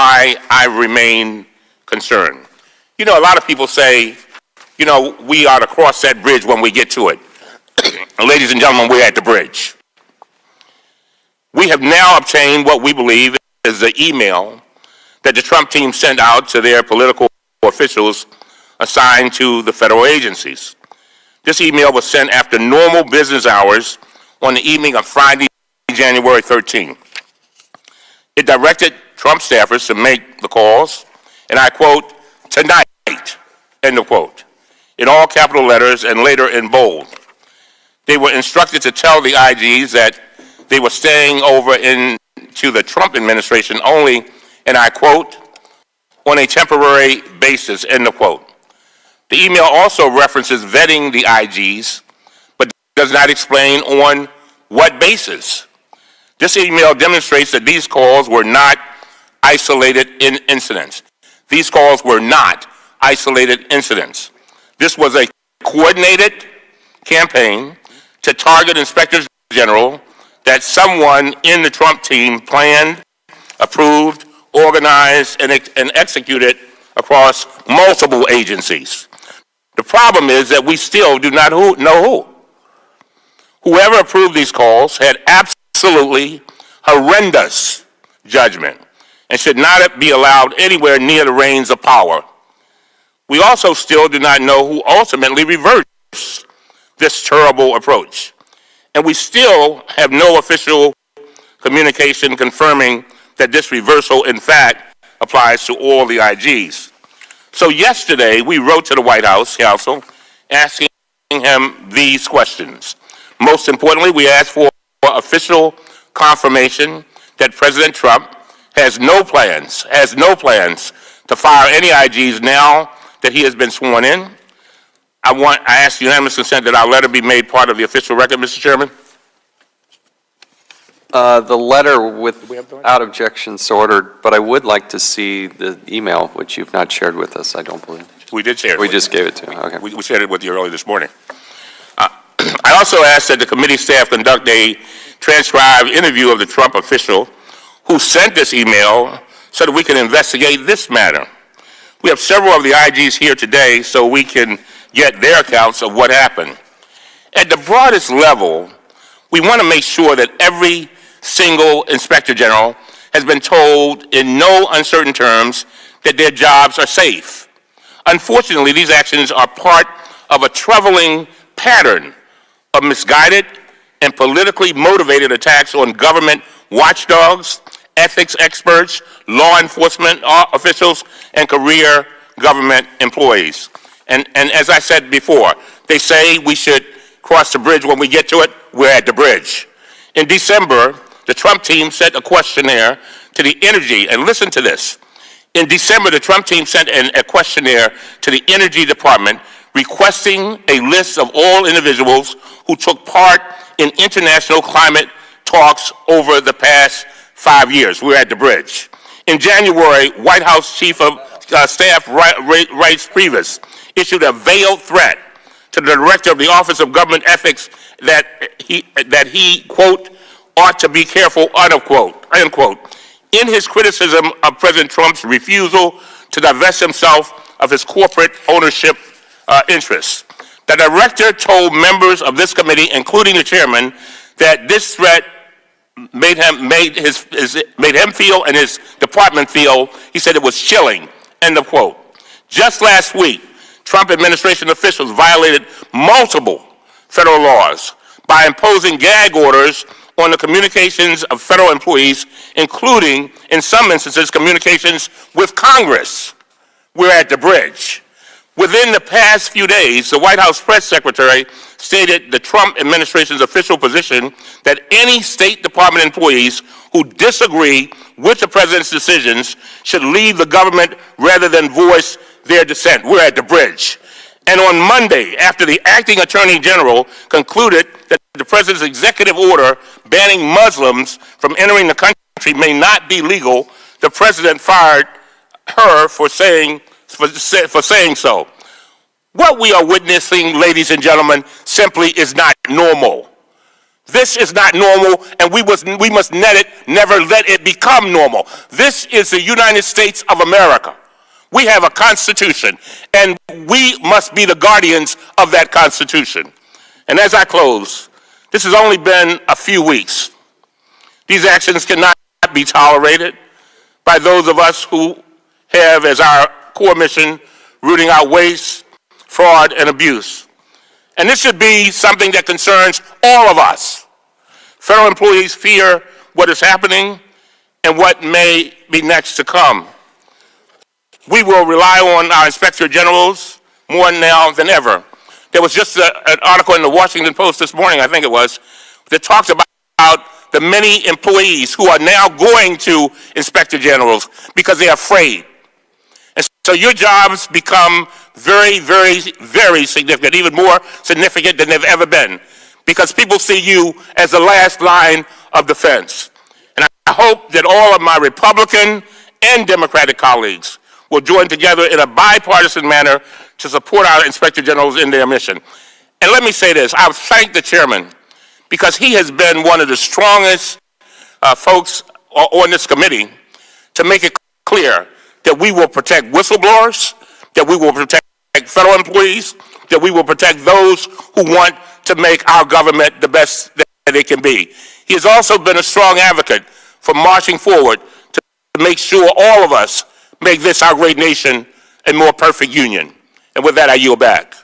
I remain concerned. You know, a lot of people say, you know, we ought to cross that bridge when we get to it. Ladies and gentlemen, we're at the bridge. We have now obtained what we believe is the email that the Trump team sent out to their political officials assigned to the federal agencies. This email was sent after normal business hours on the evening of Friday, January 13th. It directed Trump staffers to make the calls, and I quote, "tonight," end of quote, in all capital letters and later in bold. They were instructed to tell the IGs that they were staying over into the Trump administration only, and I quote, "on a temporary basis," end of quote. The email also references vetting the IGs, but does not explain on what basis. This email demonstrates that these calls were not isolated incidents. These calls were not isolated incidents. This was a coordinated campaign to target inspectors general that someone in the Trump team planned, approved, organized, and executed across multiple agencies. The problem is that we still do not know who. Whoever approved these calls had absolutely horrendous judgment and should not be allowed anywhere near the reins of power. We also still do not know who ultimately reversed this terrible approach. And we still have no official communication confirming that this reversal, in fact, applies to all the IGs. So yesterday, we wrote to the White House counsel asking him these questions. Most importantly, we asked for official confirmation that President Trump has no plans to fire any IGs now that he has been sworn in. I ask unanimous consent that our letter be made part of the official record, Mr. Chairman. The letter without objection so ordered, but I would like to see the email, which you've not shared with us, I don't believe. We did share it. We just gave it to you. Okay. We shared it with you early this morning. I also asked that the committee staff conduct a transcribed interview of the Trump official who sent this email so that we can investigate this matter. We have several of the IGs here today so we can get their accounts of what happened. At the broadest level, we want to make sure that every single inspector general has been told in no uncertain terms that their jobs are safe. Unfortunately, these actions are part of a troubling pattern of misguided and politically motivated attacks on government watchdogs, ethics experts, law enforcement officials, and career government employees. And as I said before, they say we should cross the bridge when we get to it. We're at the bridge. In December, the Trump team sent a questionnaire to the Energy, and listen to this. In December, the Trump team sent a questionnaire to the Energy Department requesting a list of all individuals who took part in international climate talks over the past 5 years. We're at the bridge. In January, White House Chief of Staff Reince Priebus issued a veiled threat to the director of the Office of Government Ethics that he quote, ought to be careful, unquote, unquote. In his criticism of President Trump's refusal to divest himself of his corporate ownership interests, the director told members of this committee, including the chairman, that this threat made him feel and his department feel, he said it was chilling, end of quote. Just last week, Trump administration officials violated multiple federal laws by imposing gag orders on the communications of federal employees, including, in some instances, communications with Congress. We're at the bridge. Within the past few days, the White House press secretary stated the Trump administration's official position that any State Department employees who disagree with the president's decisions should leave the government rather than voice their dissent. We're at the bridge. And on Monday, after the acting attorney general concluded that the president's executive order banning Muslims from entering the country may not be legal, the president fired her for saying so. What we are witnessing, ladies and gentlemen, simply is not normal. This is not normal, and we must never let it become normal. This is the United States of America. We have a Constitution, and we must be the guardians of that Constitution. And as I close, this has only been a few weeks. These actions cannot be tolerated by those of us who have as our core mission rooting out waste, fraud, and abuse. And this should be something that concerns all of us. Federal employees fear what is happening and what may be next to come. We will rely on our inspector generals more now than ever. There was just an article in the Washington Post this morning, I think it was, that talked about the many employees who are now going to inspector generals because they're afraid. And so your jobs become very, very, very significant, even more significant than they've ever been, because people see you as the last line of defense. And I hope that all of my Republican and Democratic colleagues will join together in a bipartisan manner to support our inspector generals in their mission. And let me say this, I thank the chairman because he has been one of the strongest folks on this committee to make it clear that we will protect whistleblowers, that we will protect federal employees, that we will protect those who want to make our government the best that it can be. He has also been a strong advocate for marching forward to make sure all of us make this our great nation a more perfect union. And with that, I yield back.